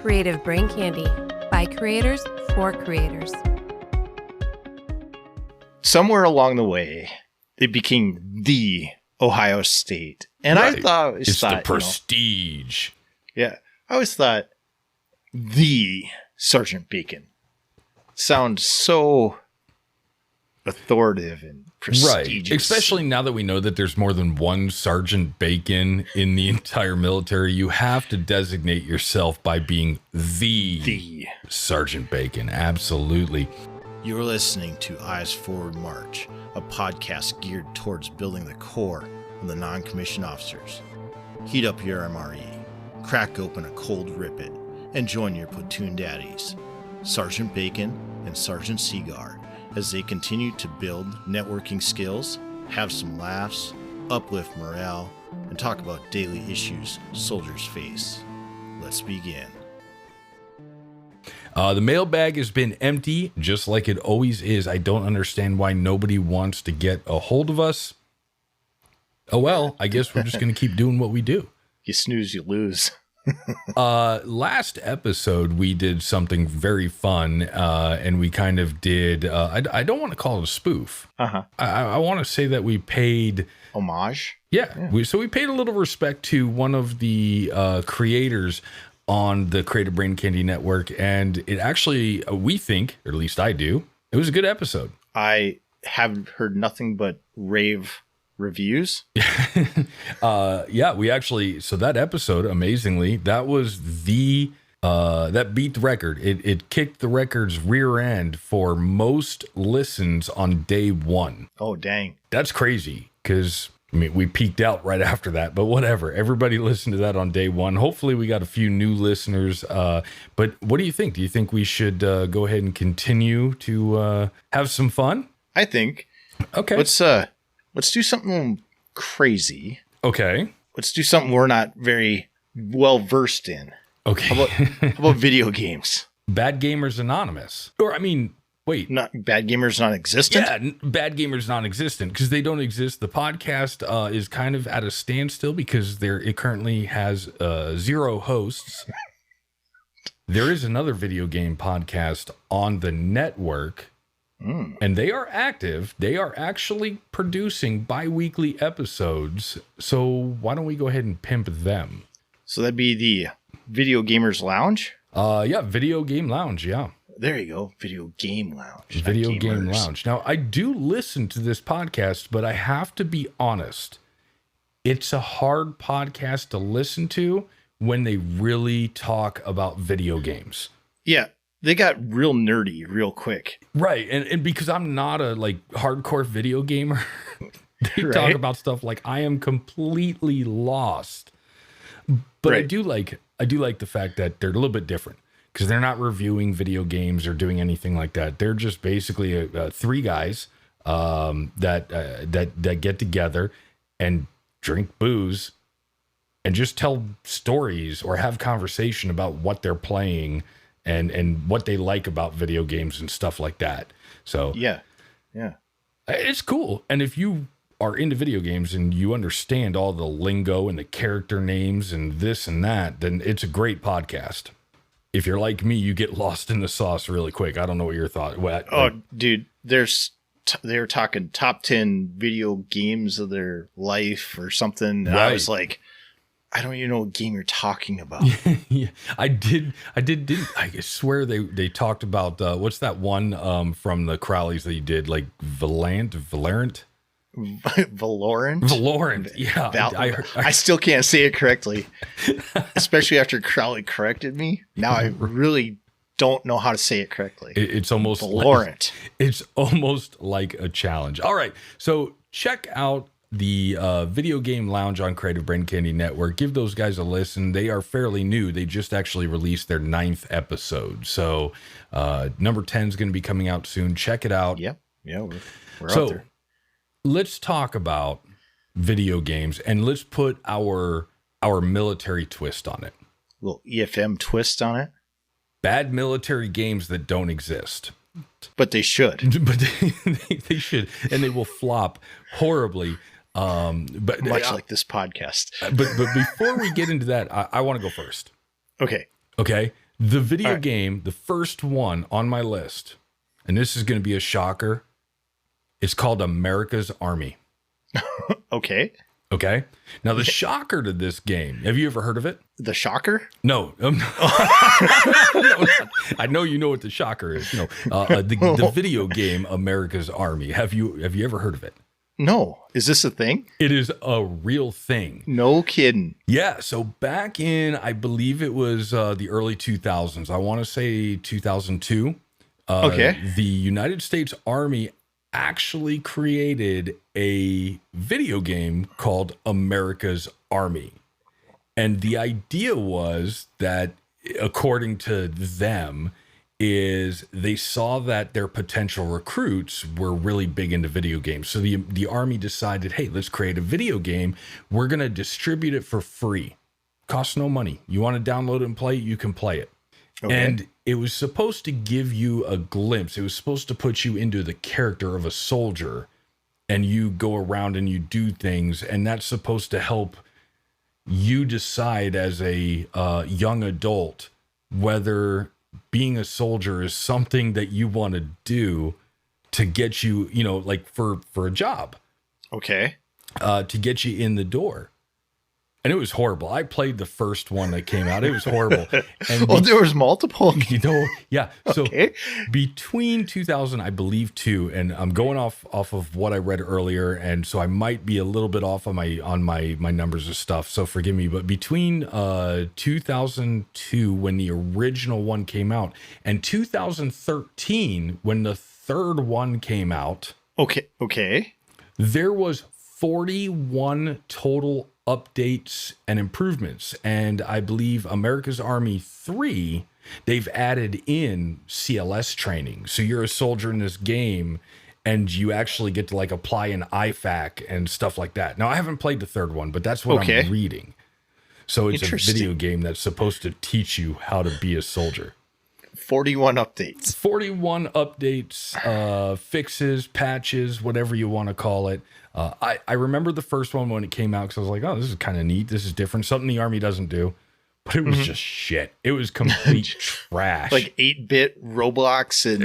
Creative Brain Candy by creators for creators. Somewhere along the way, it became the Ohio State. And right. I thought it's the prestige. I always thought the Sergeant Bacon sounds so authoritative and prestigious. Right. Especially now that we know that there's more than one Sergeant Bacon in the entire military, you have to designate yourself by being the Sergeant Bacon. Absolutely. You're listening to Eyes Forward March, a podcast geared towards building the core of the non-commissioned officers. Heat up your MRE, crack open a cold Rip It, and join your platoon daddies, Sergeant Bacon and Sergeant Seagar, as they continue to build networking skills, have some laughs, uplift morale, and talk about daily issues soldiers face. Let's begin. The mailbag has been empty, just like it always is. I don't understand why nobody wants to get a hold of us. Oh, well, I guess we're just going to keep doing what we do. You snooze, you lose. Last episode, we did something very fun, and we kind of did, I don't want to call it a spoof. Uh-huh. I want to say that we paid... Homage? Yeah. We paid a little respect to one of the creators on the Creative Brain Candy Network, and it actually, we think, or at least I do, it was a good episode. I have heard nothing but rave reviews. Yeah, we actually, so that episode, amazingly, that was that beat the record. It kicked the record's rear end for most listens on day one. Oh, dang. That's crazy, because I mean, we peaked out right after that, but whatever. Everybody listened to that on day one. Hopefully we got a few new listeners. But what do you think? Do you think we should go ahead and continue to have some fun? I think. Okay. Let's do something crazy. Okay. Let's do something we're not very well versed in. Okay. How about video games? Bad Gamers Anonymous. Or, I mean, wait. Not Bad Gamers Non-Existent? Yeah, Bad Gamers Non-Existent, because they don't exist. The podcast is kind of at a standstill because it currently has 0 hosts. There is another video game podcast on the network, and they are active. They are actually producing bi-weekly episodes. So why don't we go ahead and pimp them? So that'd be the Video Gamers Lounge? Yeah, Video Game Lounge, yeah. There you go. Video Game Lounge. Video Game Lounge. Now, I do listen to this podcast, but I have to be honest. It's a hard podcast to listen to when they really talk about video games. Yeah, they got real nerdy real quick. Right, and because I'm not a hardcore video gamer, they talk about stuff like I am completely lost. But I do like the fact that they're a little bit different. Because they're not reviewing video games or doing anything like that. They're just basically 3 guys that get together and drink booze and just tell stories or have conversation about what they're playing and what they like about video games and stuff like that. So yeah, it's cool. And if you are into video games and you understand all the lingo and the character names and this and that, then it's a great podcast. If you're like me, you get lost in the sauce really quick. I don't know what your thought. Dude, they're talking top 10 video games of their life or something. And I was like, I don't even know what game you're talking about. Yeah, I swear they talked about what's that one from the Crowleys that you did, like Valorant? Valorant. Yeah. I still can't say it correctly, especially after Crowley corrected me. Now I really don't know how to say it correctly. It's almost Valorant. It's almost like a challenge. All right. So check out the Video Game Lounge on Creative Brain Candy Network. Give those guys a listen. They are fairly new. They just actually released their 9th episode. So number 10 is going to be coming out soon. Check it out. Yep. Yeah, we're out there. Let's talk about video games and let's put our military twist on it. A little EFM twist on it. Bad military games that don't exist. But they should. But they should. And they will flop horribly. But much like this podcast. But before we get into that, I want to go first. Okay. The video game, the first one on my list, and this is going to be a shocker, it's called America's Army. Okay. Okay. Now, the shocker to this game, have you ever heard of it? The shocker? No. No, I know you know what the shocker is. The video game America's Army. Have you ever heard of it? No. Is this a thing? It is a real thing. No kidding. Yeah. So back in, I believe it was the early 2000s. I want to say 2002. The United States Army actually created a video game called America's Army. And the idea was that, according to them, is they saw that their potential recruits were really big into video games. So the Army decided, hey, let's create a video game. We're going to distribute it for free. Costs no money. You want to download it and play it, you can play it. Okay. And it was supposed to give you a glimpse. It was supposed to put you into the character of a soldier, and you go around and you do things, and that's supposed to help you decide as a young adult whether being a soldier is something that you want to do to get you, like for a job. Okay. To get you in the door. And it was horrible. I played the first one that came out. It was horrible. And there was multiple. Yeah. So between 2000, I believe, two, and I'm going off of what I read earlier, and so I might be a little bit off on my numbers of stuff. So forgive me. But between 2002, when the original one came out, and 2013, when the third one came out. Okay. There was 41 total updates and improvements, and I believe America's Army 3, they've added in CLS training. So you're a soldier in this game, and you actually get to like apply an IFAC and stuff like that. Now, I haven't played the third one, but that's what I'm reading. So it's a video game that's supposed to teach you how to be a soldier. 41 updates. 41 updates, fixes, patches, whatever you want to call it. I remember the first one when it came out because I was like, oh, this is kind of neat. This is different. Something the Army doesn't do. But it was just shit. It was complete trash. Like 8-bit Roblox and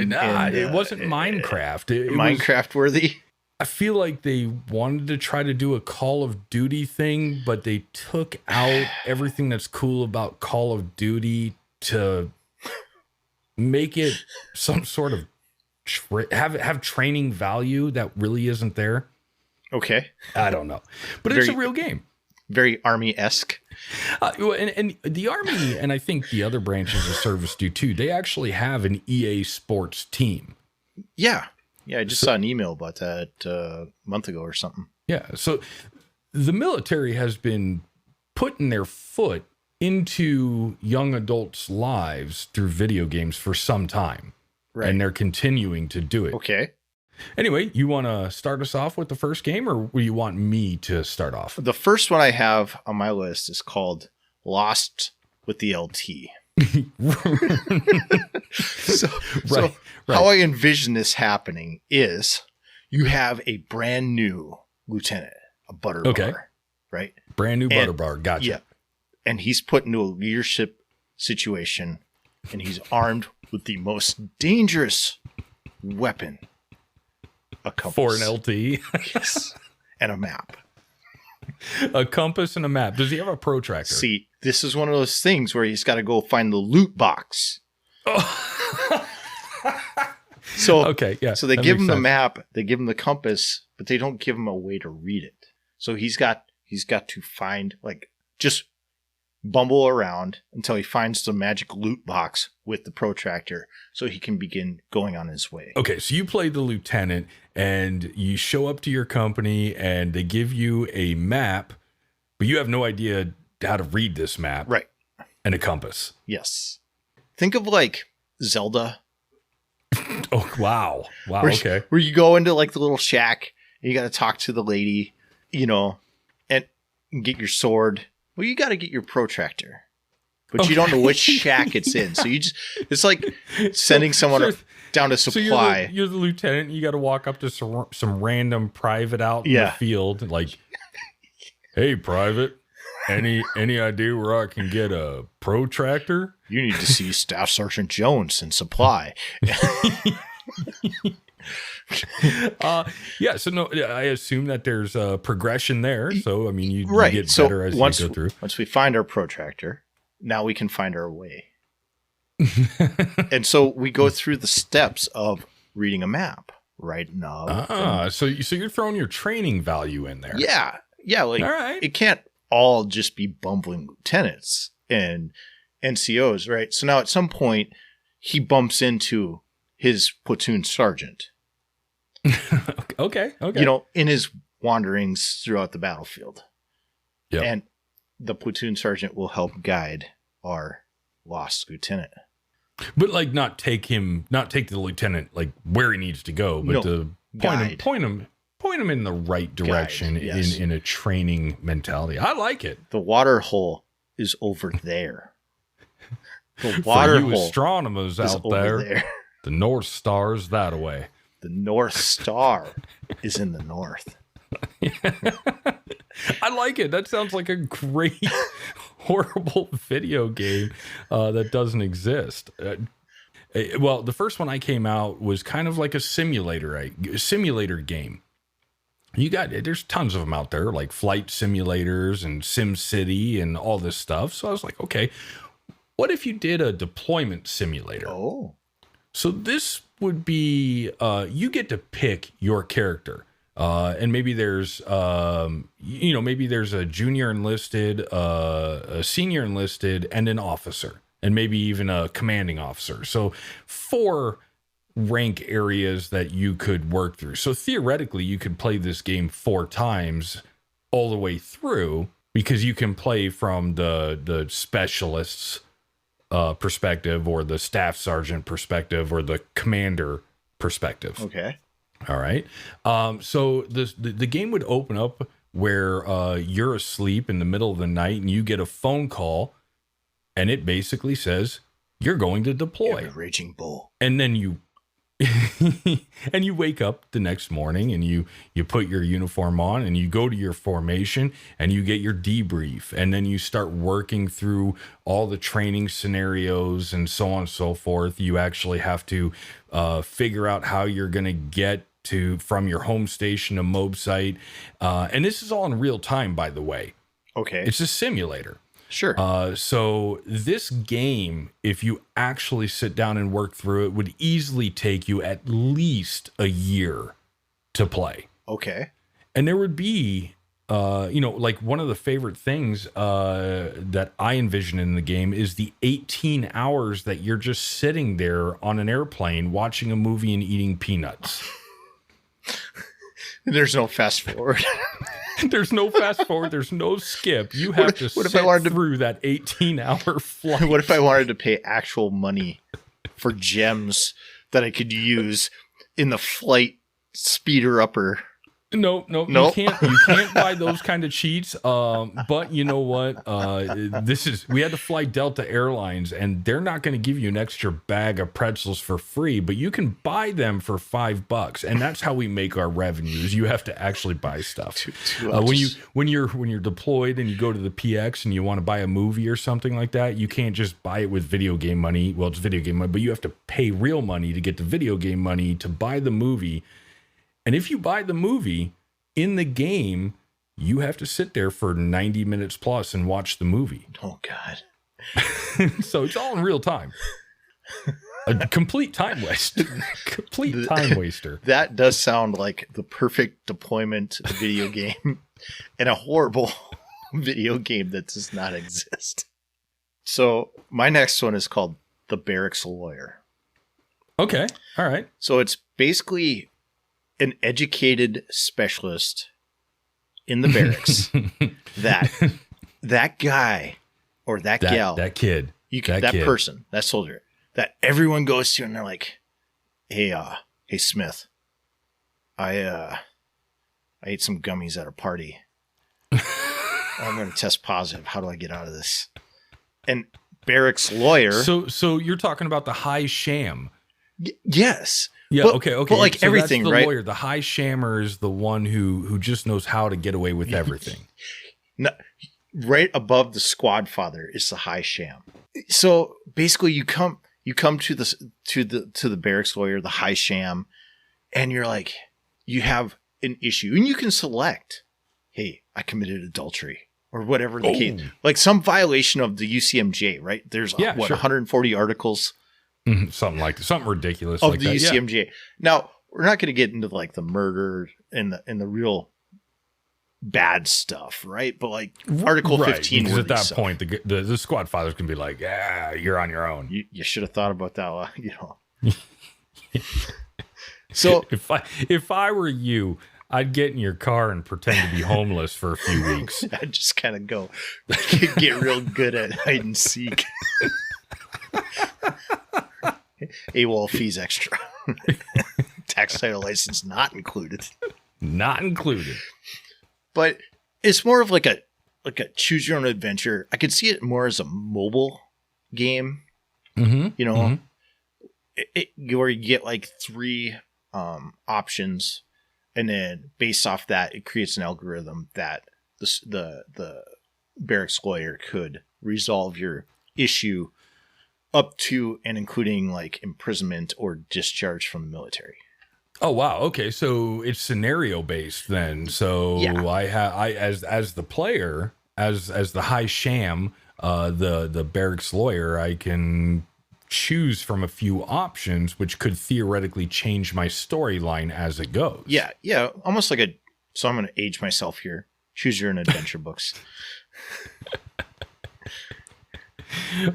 it wasn't Minecraft. It Minecraft worthy. I feel like they wanted to try to do a Call of Duty thing, but they took out everything that's cool about Call of Duty to make it some sort of have training value that really isn't there. Okay. I don't know. But it's a real game. Very Army-esque. And the Army, and I think the other branches of service do too, they actually have an EA Sports team. Yeah. Yeah, I just saw an email about that a month ago or something. Yeah. So the military has been putting their foot into young adults' lives through video games for some time. Right. And they're continuing to do it. Okay. Anyway, you want to start us off with the first game, or do you want me to start off? The first one I have on my list is called Lost with the LT. So how I envision this happening is you have a brand new lieutenant, a butter bar, right? Brand new butter bar. Gotcha. Yeah. And he's put into a leadership situation, and he's armed with the most dangerous weapon. A compass. For an LT. Yes. And a map. A compass and a map. Does he have a protractor? See, this is one of those things where he's got to go find the loot box. Oh. So they give him the map, they give him the compass, but they don't give him a way to read it. So he's got to find, like, just bumble around until he finds the magic loot box with the protractor so he can begin going on his way. Okay, so you play the lieutenant and you show up to your company and they give you a map, but you have no idea how to read this map. Right. And a compass. Yes. Think of like Zelda. Oh, wow. Wow. Okay. Where you go into like the little shack and you got to talk to the lady, and get your sword. Well, you got to get your protractor, but you don't know which shack it's in. So it's like sending someone down to supply. So you're the lieutenant. You got to walk up to some random private out in the field. Like, hey, private, Any idea where I can get a protractor? You need to see Staff Sergeant Jones in supply. Yeah. So no, I assume that there's a progression there. So I mean, you Right. get So better as once, you go through. once we find our protractor, now we can find our way. And so we go through the steps of reading a map, right? So you're throwing your training value in there. Yeah. Like All right. it can't all just be bumbling lieutenants and NCOs, right? So now at some point he bumps into his platoon sergeant. Okay. In his wanderings throughout the battlefield. Yep. And the platoon sergeant will help guide our lost lieutenant. But like not take the lieutenant like where he needs to go, but to point him in the right direction. Guide, yes. in a training mentality. I like it. The water hole is over there. The water water hole, hole astronomers is out over there. The North Star is that away. The North Star is in the north. I like it. That sounds like a great, horrible video game that doesn't exist. Well, the first one I came out was kind of like a simulator game. There's tons of them out there, like flight simulators and Sim City and all this stuff. So I was like, okay, what if you did a deployment simulator? Oh. So this would be, you get to pick your character. And maybe there's, maybe there's a junior enlisted, a senior enlisted, and an officer, and maybe even a commanding officer. So 4 rank areas that you could work through. So theoretically, you could play this game 4 times all the way through, because you can play from the specialist's perspective, or the staff sergeant perspective, or the commander perspective. Okay. All right. So the game would open up where you're asleep in the middle of the night and you get a phone call, and it basically says you're going to deploy. You're a raging bull. And then you and you wake up the next morning and you put your uniform on and you go to your formation and you get your debrief, and then you start working through all the training scenarios and so on and so forth. You actually have to figure out how you're going to get from your home station to MOB site. And this is all in real time, by the way. Okay. It's a simulator. Sure. So this game, if you actually sit down and work through it, would easily take you at least a year to play. Okay. And there would be, like one of the favorite things that I envision in the game is the 18 hours that you're just sitting there on an airplane watching a movie and eating peanuts. There's no fast forward. There's no fast forward. There's no skip. You have to sit through that 18-hour flight. What if I wanted to pay actual money for gems that I could use in the flight speeder upper? No, you can't buy those kind of cheats. But you know what? We had to fly Delta Airlines, and they're not going to give you an extra bag of pretzels for free, but you can buy them for $5, and that's how we make our revenues. You have to actually buy stuff. When you're deployed and you go to the PX and you want to buy a movie or something like that, you can't just buy it with video game money. Well, it's video game money, but you have to pay real money to get the video game money to buy the movie. And if you buy the movie in the game, you have to sit there for 90 minutes plus and watch the movie. Oh, God. So it's all in real time. A complete time waste. Complete time waster. That does sound like the perfect deployment video game and a horrible video game that does not exist. So my next one is called The Barracks Lawyer. Okay. All right. So it's basically an educated specialist in the barracks that guy or that gal, that kid, person, that soldier that everyone goes to and they're like, hey Smith, I ate some gummies at a party. I'm going to test positive. How do I get out of this? And Barracks Lawyer. So you're talking about the high sham. Yes. Yeah. Okay. But like so everything, that's the right? Lawyer, the high shammer is the one who just knows how to get away with everything. No, right above the squad father is the high sham. So basically you come to the barracks lawyer, the high sham, and you're like, you have an issue and you can select, hey, I committed adultery or whatever the case, like some violation of the UCMJ, right? There's 140 articles, something like that, something ridiculous of like the that. UCMJ. Now we're not going to get into like the murder and the real bad stuff, right? But like Article 15, because at that point, the squad fathers can be like, "Yeah, you're on your own." You should have thought about that, you know. So if I were you, I'd get in your car and pretend to be homeless for a few weeks. I'd just kind of go get real good at hide and seek. AWOL fees extra. Tax title license not included. Not included. But it's more of like a choose your own adventure. I could see it more as a mobile game. You know, where you get like 3 options, and then based off that, it creates an algorithm that the barracks lawyer could resolve your issue up to and including like imprisonment or discharge from the military. Oh wow! Okay, so it's scenario based then. So Yeah. I as the player, as the high sham, the barracks lawyer, I can choose from a few options, which could theoretically change my storyline as it goes. Yeah, almost like so I'm going to age myself here. Choose your own adventure books.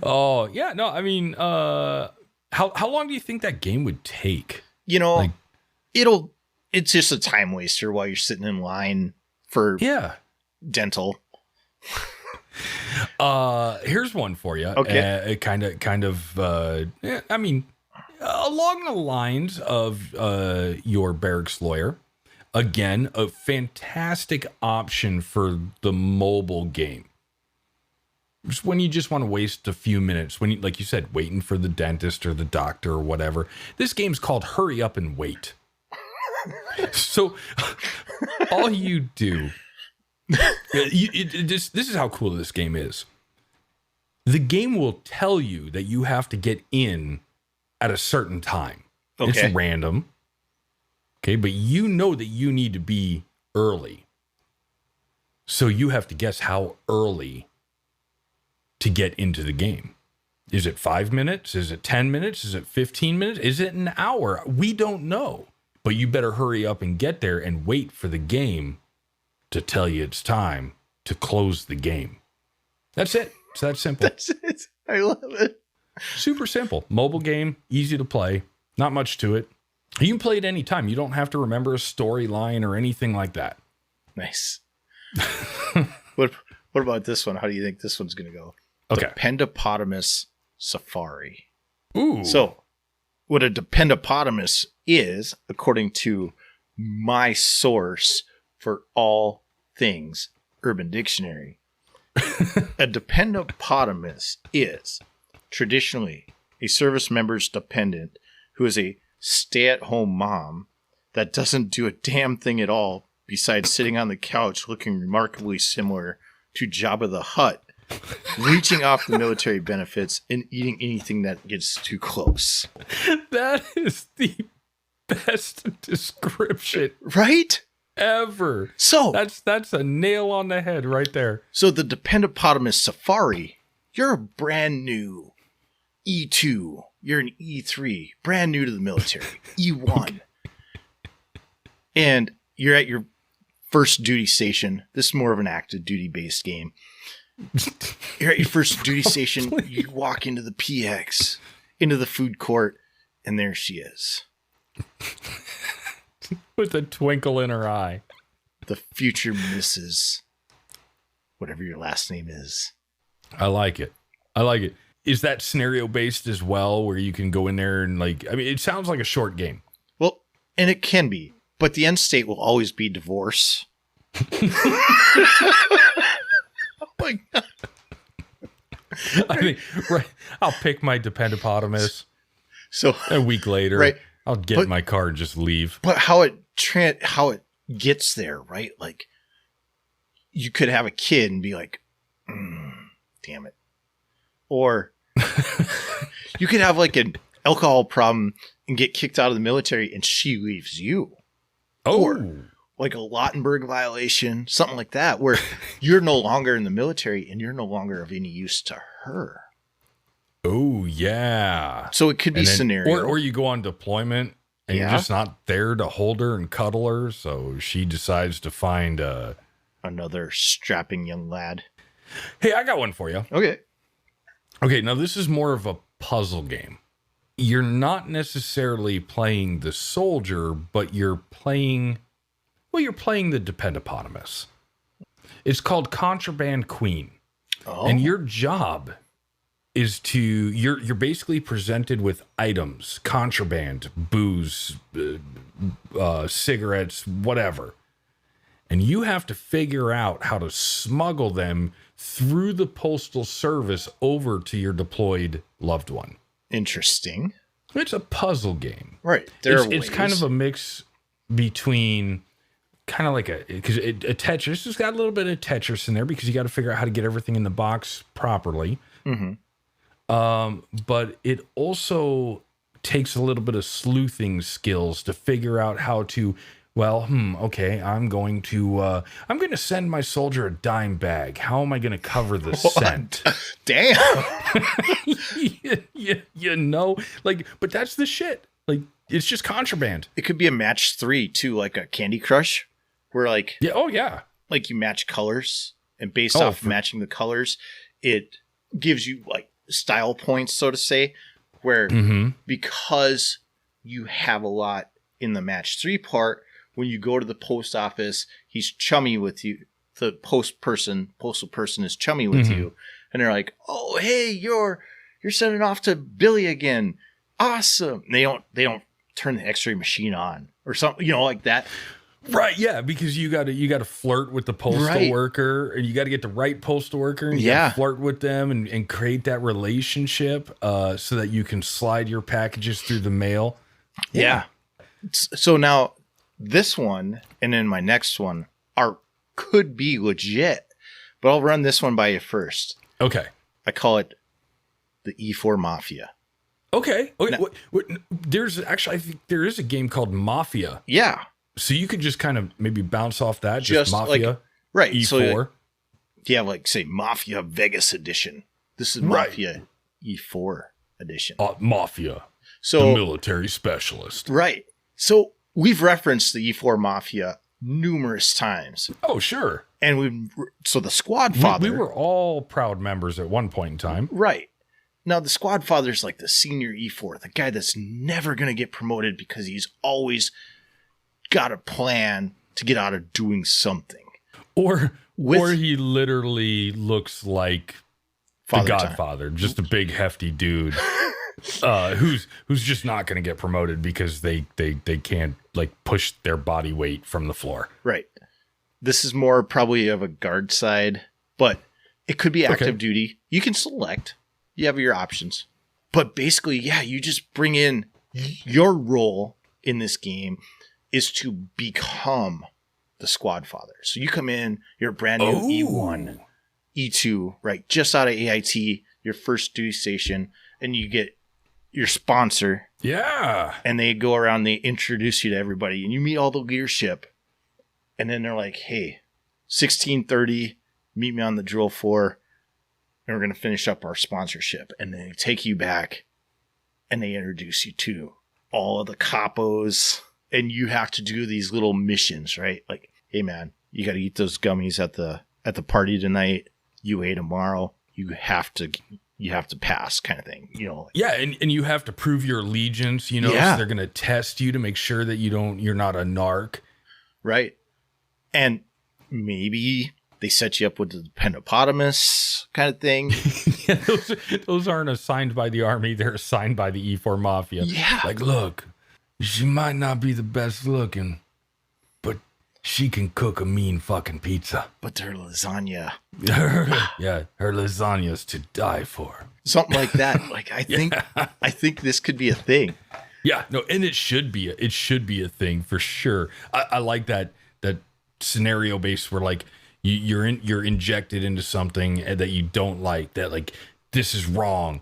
Oh yeah, no, I mean, how long do you think that game would take? You know, Like- it's just a time waster while you're sitting in line for dental. Here's one for you. Okay. I mean, along the lines of your barracks lawyer. Again, a fantastic option for the mobile game. Just when you just want to waste a few minutes, when you, like you said, waiting for the dentist or the doctor or whatever. This game's called Hurry Up and Wait. So all you do, this is how cool this game is. The game will tell you that you have to get in at a certain time. Okay. It's random. Okay, but you know that you need to be early. So you have to guess how early to get into the game. Is it 5 minutes? Is it 10 minutes? Is it 15 minutes? Is it an hour? We don't know. But you better hurry up and get there and wait for the game to tell you it's time to close the game. That's it. It's that simple. That's it. I love it. Super simple. Mobile game, easy to play. Not much to it. You can play it anytime. You don't have to remember a storyline or anything like that. Nice. What about this one? How do you think this one's going to go? Okay. Dependopotamus Safari. Ooh. So, what a dependopotamus is, according to my source for all things Urban Dictionary, a dependopotamus is traditionally a service member's dependent who is a stay-at-home mom that doesn't do a damn thing at all besides sitting on the couch looking remarkably similar to Jabba the Hutt, reaching off the military benefits and eating anything that gets too close. That is the best description Right? ever. So That's a nail on the head right there. So the Dependopotamus Safari, you're a brand new E2. You're an E3, brand new to the military, E1. And you're at your first duty station. This is more of an active duty based game. You're at your first duty station. You walk into the PX, into the food court, and there she is. With a twinkle in her eye. The future Mrs. whatever your last name is. I like it. Is that scenario based as well, where you can go in there and it sounds like a short game. Well, and it can be, but the end state will always be divorce. Oh my God. I mean, right. I'll pick my dependopotamus. So A week later, right. I'll get in my car and just leave. But how it gets there, right? Like you could have a kid and be like, damn it. Or you could have like an alcohol problem and get kicked out of the military and she leaves you. Oh. Or like a Lautenberg violation, something like that, where you're no longer in the military and you're no longer of any use to her. Oh, yeah. So it could be scenario. Or you go on deployment and you're just not there to hold her and cuddle her. So she decides to find another strapping young lad. Hey, I got one for you. Okay, now this is more of a puzzle game. You're not necessarily playing the soldier, but you're playing the Dependopotamus. It's called Contraband Queen. Oh. And your job is you're basically presented with items, contraband, booze, cigarettes, whatever. And you have to figure out how to smuggle them through the postal service over to your deployed loved one. Interesting. It's a puzzle game. Right. It's kind of a mix between kind of like a Tetris. It's got a little bit of Tetris in there because you got to figure out how to get everything in the box properly. Mm-hmm. But it also takes a little bit of sleuthing skills to figure out how to, okay, I'm going to send my soldier a dime bag. How am I going to cover the scent? Damn. you know, like, but that's the shit. Like, it's just contraband. It could be a match 3 too, like a Candy Crush, where like, like you match colors, and based off matching the colors, it gives you like style points, so to say, where because you have a lot in the match 3 part, when you go to the post office, he's chummy with you. The postal person is chummy with you, and they're like, "Oh, hey, you're sending off to Billy again. Awesome." And they don't turn the X-ray machine on or something, like that. Right, yeah, because you got to flirt with the postal worker, and you got to get the right postal worker, and you got to flirt with them and create that relationship so that you can slide your packages through the mail. Yeah. So now this one and then my next one could be legit, but I'll run this one by you first. Okay. I call it the E4 Mafia. Okay. Now, I think there is a game called Mafia. Yeah. So you could just kind of maybe bounce off that, just Mafia, like, right? E4. So you have like say Mafia Vegas Edition. This is Mafia E4 Edition. Mafia, so the military specialist. Right. So we've referenced the E4 Mafia numerous times. Oh, sure. And the Squad Father. We were all proud members at one point in time. Right. Now the Squad Father's like the senior E4, the guy that's never going to get promoted because he's always got a plan to get out of doing something. Or he literally looks like the Godfather, just a big hefty dude who's just not going to get promoted because they can't like push their body weight from the floor. Right. This is more probably of a guard side, but it could be active duty. You can select. You have your options. But basically, you just bring in your role in this game is to become the Squad Father. So you come in, you're a brand new E1, E2, right? Just out of AIT, your first duty station, and you get your sponsor. Yeah. And they go around, they introduce you to everybody, and you meet all the leadership. And then they're like, hey, 16:30, meet me on the drill floor, and we're going to finish up our sponsorship. And then they take you back, and they introduce you to all of the capos. And you have to do these little missions, right? Like, hey man, you got to eat those gummies at the party tonight. UA tomorrow. You have to pass, kind of thing, Yeah, and you have to prove your allegiance, so they're going to test you to make sure that you're not a narc. Right. And maybe they set you up with the Dependopotamus kind of thing. Yeah, those aren't assigned by the Army, they're assigned by the E4 Mafia. Yeah. Like, look, she might not be the best looking, but she can cook a mean fucking pizza. But their lasagna. Her lasagna's to die for. Something like that. Like, I think this could be a thing. Yeah, no, and it should be a thing for sure. I like that scenario base where like You're injected into something that you don't like, that like, this is wrong.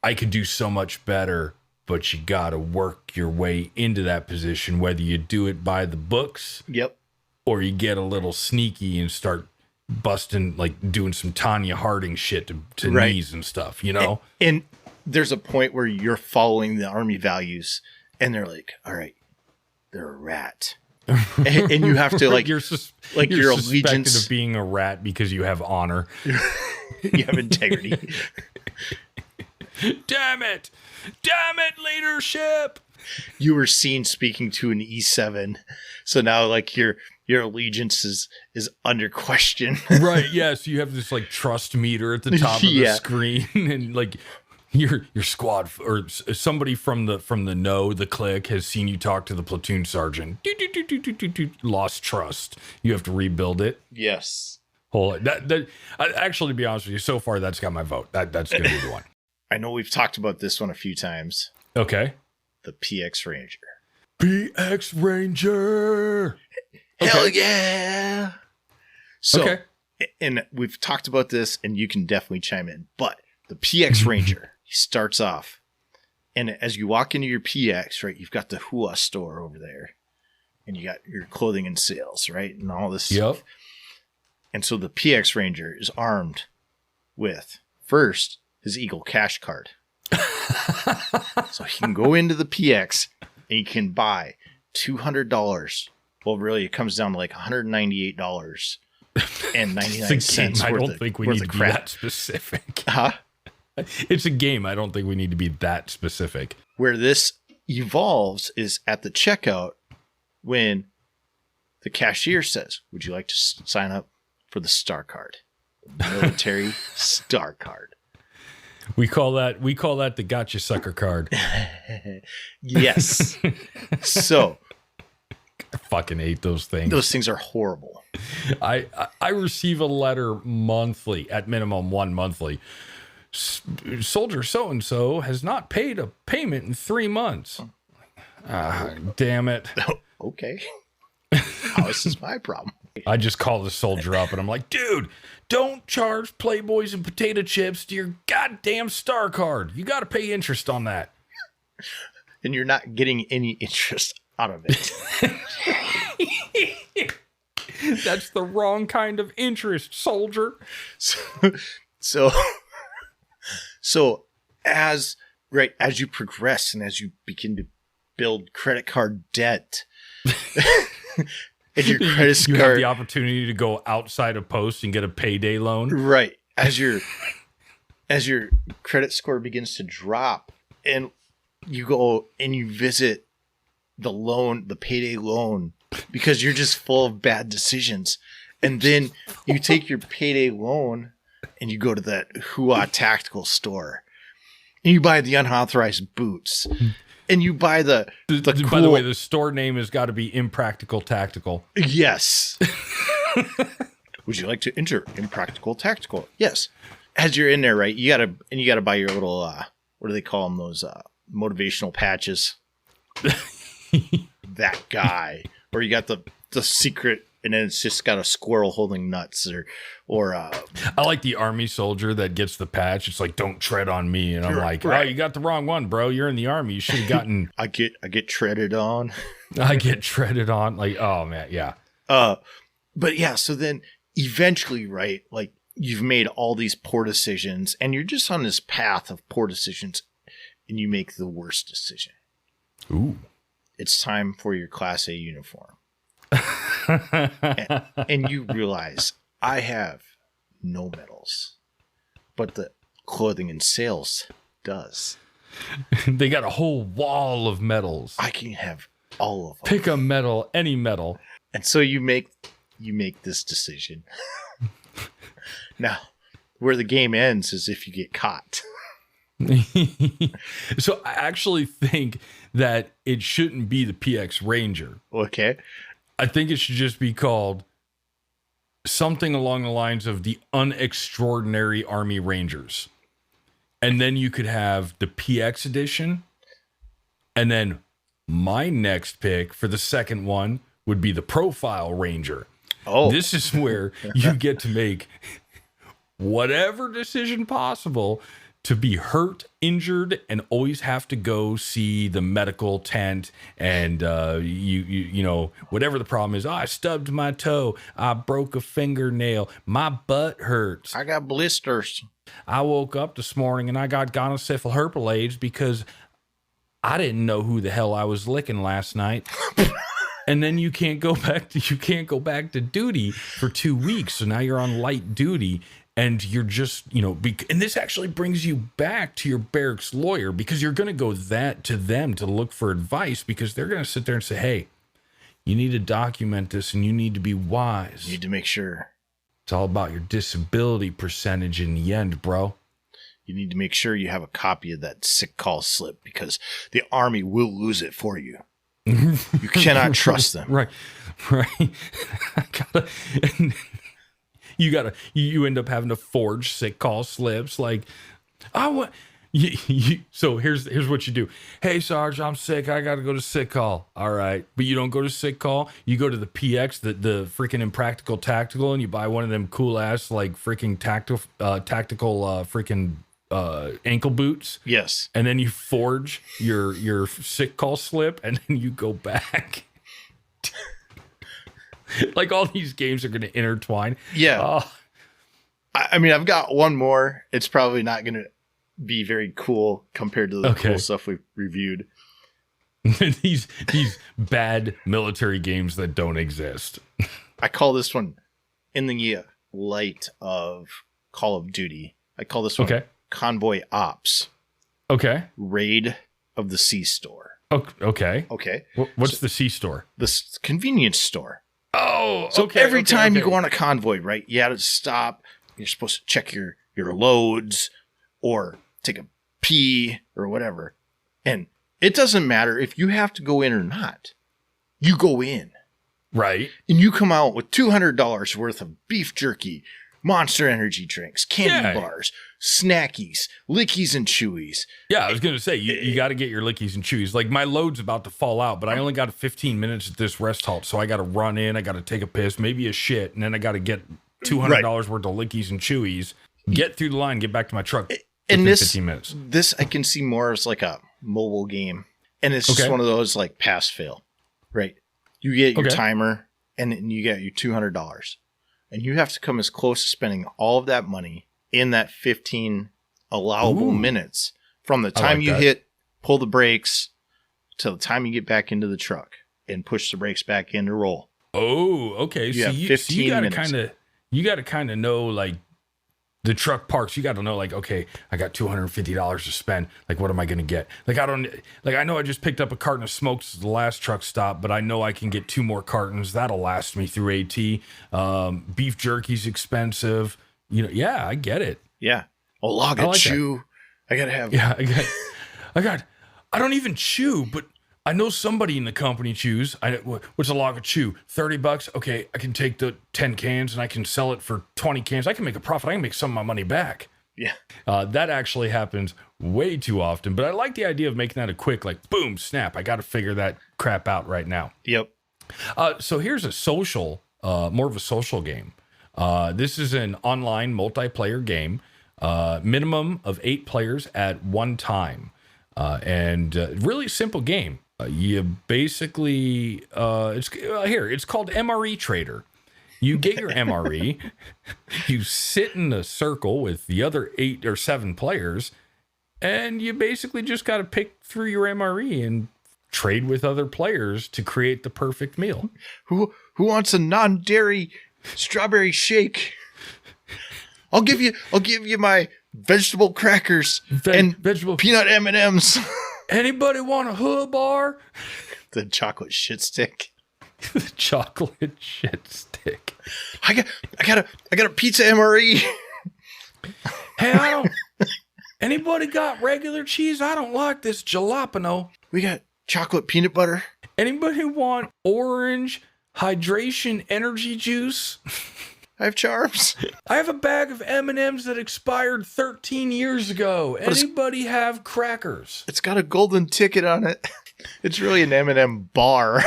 I could do so much better, but you got to work your way into that position, whether you do it by the books. Yep. Or you get a little sneaky and start busting, like doing some Tanya Harding shit to Right. knees and stuff, you know? And there's a point where you're following the Army values and they're like, all right, they're a rat. And you have to like, you're your suspected allegiance of being a rat because you have honor. you have integrity. Damn it, leadership. You were seen speaking to an E7. So now like your allegiance is under question. Right. Yes. You have this like trust meter at the top of the screen, and like your squad or somebody from the clique has seen you talk to the platoon sergeant. Lost trust. You have to rebuild it. Yes. Actually, to be honest with you, so far that's got my vote. That's gonna be the one. I know we've talked about this one a few times. Okay. The PX Ranger. PX Ranger. Hell yeah. So, okay. And we've talked about this, and you can definitely chime in, but the PX Ranger, he starts off, and as you walk into your PX, right, you've got the Hua store over there, and you got your clothing and sales, right, and all this stuff. And so the PX Ranger is armed with, first, his Eagle Cash Card. So he can go into the PX, and he can buy $200. Well, really, it comes down to like $198 and 99 cents. I don't think we need to be that specific. Huh? It's a game. I don't think we need to be that specific. Where this evolves is at the checkout when the cashier says, "Would you like to sign up for the Star Card, the military Star Card?" We call that the gotcha sucker card. Yes. So I fucking hate those things. Those things are horrible. I receive a letter monthly, at minimum one monthly. Soldier so-and-so has not paid a payment in 3 months. Damn it. Okay. How is this my problem? I just call the soldier up and I'm like, dude, don't charge Playboys and potato chips to your goddamn Star Card. You got to pay interest on that. And you're not getting any interest out of it. That's the wrong kind of interest, soldier. So as you progress and as you begin to build credit card debt, and your credit score, you have the opportunity to go outside of post and get a payday loan. Right. As your credit score begins to drop, and you go and you visit the payday loan, because you're just full of bad decisions. And then you take your payday loan and you go to that Hua tactical store and you buy the unauthorized boots and you buy the cool... By the way, the store name has got to be Impractical Tactical. Yes. Would you like to enter Impractical Tactical? Yes. As you're in there, right, you gotta buy your little what do they call them? Those motivational patches. That guy. Or you got the secret, and then it's just got a squirrel holding nuts, or I like the army soldier that gets the patch. It's like, don't tread on me, and I'm like, right. Oh, you got the wrong one, bro. You're in the army. You should have gotten. I get treaded on. I get treaded on. Like, oh man, yeah. But yeah. So then eventually, right, like you've made all these poor decisions, and you're just on this path of poor decisions, and you make the worst decision. Ooh. It's time for your Class A uniform. and you realize, I have no medals, but the clothing and sales does. They got a whole wall of medals. I can have all of them. Pick a medal, any medal. And so you make this decision. Now, where the game ends is if you get caught. So I actually think that it shouldn't be the PX Ranger. Okay. I think it should just be called something along the lines of the Unextraordinary Army Rangers. And then you could have the PX edition. And then my next pick for the second one would be the Profile Ranger. Oh, This is where you get to make whatever decision possible to be hurt, injured, and always have to go see the medical tent. And you know, whatever the problem is, I stubbed my toe, I broke a fingernail, my butt hurts, I got blisters. I woke up this morning and I got gonosyphil herpes because I didn't know who the hell I was licking last night. And then you can't go back to duty for 2 weeks. So now you're on light duty. And you're just, you know, and this actually brings you back to your barracks lawyer, because you're going to go to them to look for advice, because they're going to sit there and say, hey, you need to document this and you need to be wise. You need to make sure. It's all about your disability percentage in the end, bro. You need to make sure you have a copy of that sick call slip, because the Army will lose it for you. You cannot trust them. Right. You end up having to forge sick call slips. Like, I want so here's what you do. Hey, Sarge, I'm sick. I got to go to sick call. All right. But you don't go to sick call. You go to the PX, the freaking Impractical Tactical, and you buy one of them cool ass, like freaking tactical freaking ankle boots. Yes. And then you forge your sick call slip, and then you go back. Like, all these games are going to intertwine. Yeah. I mean, I've got one more. It's probably not going to be very cool compared to the cool stuff we've reviewed. these bad military games that don't exist. I call this one, in the light of Call of Duty, I call this one Convoy Ops. Okay. Raid of the C-Store. Okay. What's the C-Store? The convenience store. Oh, so every time you go on a convoy, right, you have to stop. You're supposed to check your loads or take a pee or whatever. And it doesn't matter if you have to go in or not. You go in. Right. And you come out with $200 worth of beef jerky, Monster Energy drinks, candy bars, snackies, lickies and chewies. Yeah, I was going to say, you got to get your lickies and chewies. Like, my load's about to fall out, but I only got 15 minutes at this rest halt, so I got to run in, I got to take a piss, maybe a shit, and then I got to get $200 worth of lickies and chewies, get through the line, get back to my truck in 15 minutes. This I can see more as like a mobile game, and it's just one of those like pass-fail, right? You get your timer, and then you get your $200. And you have to come as close to spending all of that money in that 15 allowable minutes from the time you pull the brakes till the time you get back into the truck and push the brakes back in to roll. Oh, okay. You have 15 minutes. You got to kind of know, like, the truck parks. You got to know, like, okay, I got $250 to spend. Like, what am I going to get? Like, I know I just picked up a carton of smokes at the last truck stop, but I know I can get 2 more cartons. That'll last me through AT. Beef jerky's expensive. You know, yeah, I get it. Yeah. A log of chew. I got to have. Yeah, I don't even chew, but I know somebody in the company chews. What's a log of chew? $30. Okay, I can take the 10 cans and I can sell it for 20 cans. I can make a profit. I can make some of my money back. Yeah. That actually happens way too often, but I like the idea of making that a quick, like, boom, snap. I got to figure that crap out right now. Yep. So here's a social, more of a social game. This is an online multiplayer game, minimum of 8 players at one time, and really simple game. You basically, it's called MRE Trader. You get your MRE, you sit in a circle with the other 8 or 7 players, and you basically just got to pick through your MRE and trade with other players to create the perfect meal. Who wants a non-dairy strawberry shake? I'll give you my vegetable crackers and vegetable peanut M&Ms. Anybody want a hood bar? The chocolate shit stick. The chocolate shit stick. I got a pizza MRE. Hey, anybody got regular cheese? I don't like this jalapeno. We got chocolate peanut butter. Anybody want orange hydration energy juice? I have Charms. I have a bag of M&Ms that expired 13 years ago. Anybody have crackers? It's got a golden ticket on it. It's really an M&M bar.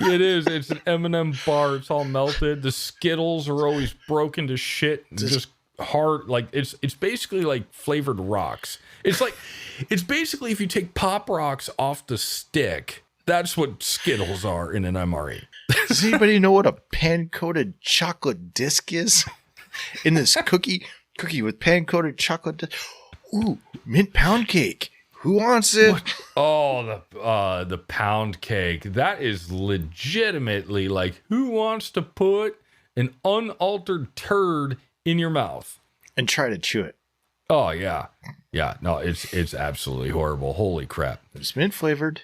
It is. It's an M&M bar. It's all melted. The Skittles are always broken to shit. And just hard. Like it's basically like flavored rocks. It's basically if you take Pop Rocks off the stick, that's what Skittles are in an MRE. Does anybody know what a pan-coated chocolate disc is? In this cookie with pan-coated chocolate disc. Ooh, mint pound cake. Who wants it? What? Oh, the pound cake. That is legitimately like, who wants to put an unaltered turd in your mouth and try to chew it? Oh yeah, yeah. No, it's absolutely horrible. Holy crap! It's mint flavored.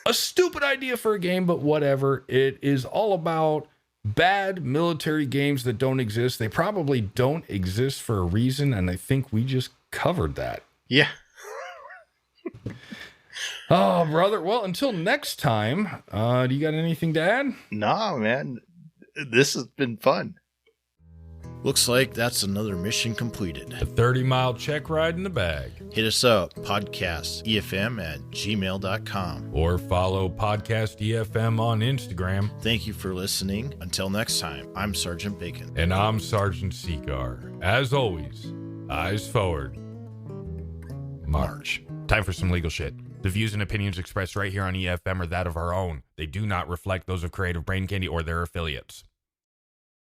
A stupid idea for a game, but whatever. It is all about bad military games that don't exist. They probably don't exist for a reason, and I think we just covered that. Yeah. Oh, brother. Well, until next time, do you got anything to add? Nah, man. This has been fun. Looks like that's another mission completed. A 30-mile check ride in the bag. Hit us up, podcastefm@gmail.com. Or follow Podcast EFM on Instagram. Thank you for listening. Until next time, I'm Sergeant Bacon. And I'm Sergeant Seagar. As always, eyes forward. March. Time for some legal shit. The views and opinions expressed right here on EFM are that of our own. They do not reflect those of Creative Brain Candy or their affiliates.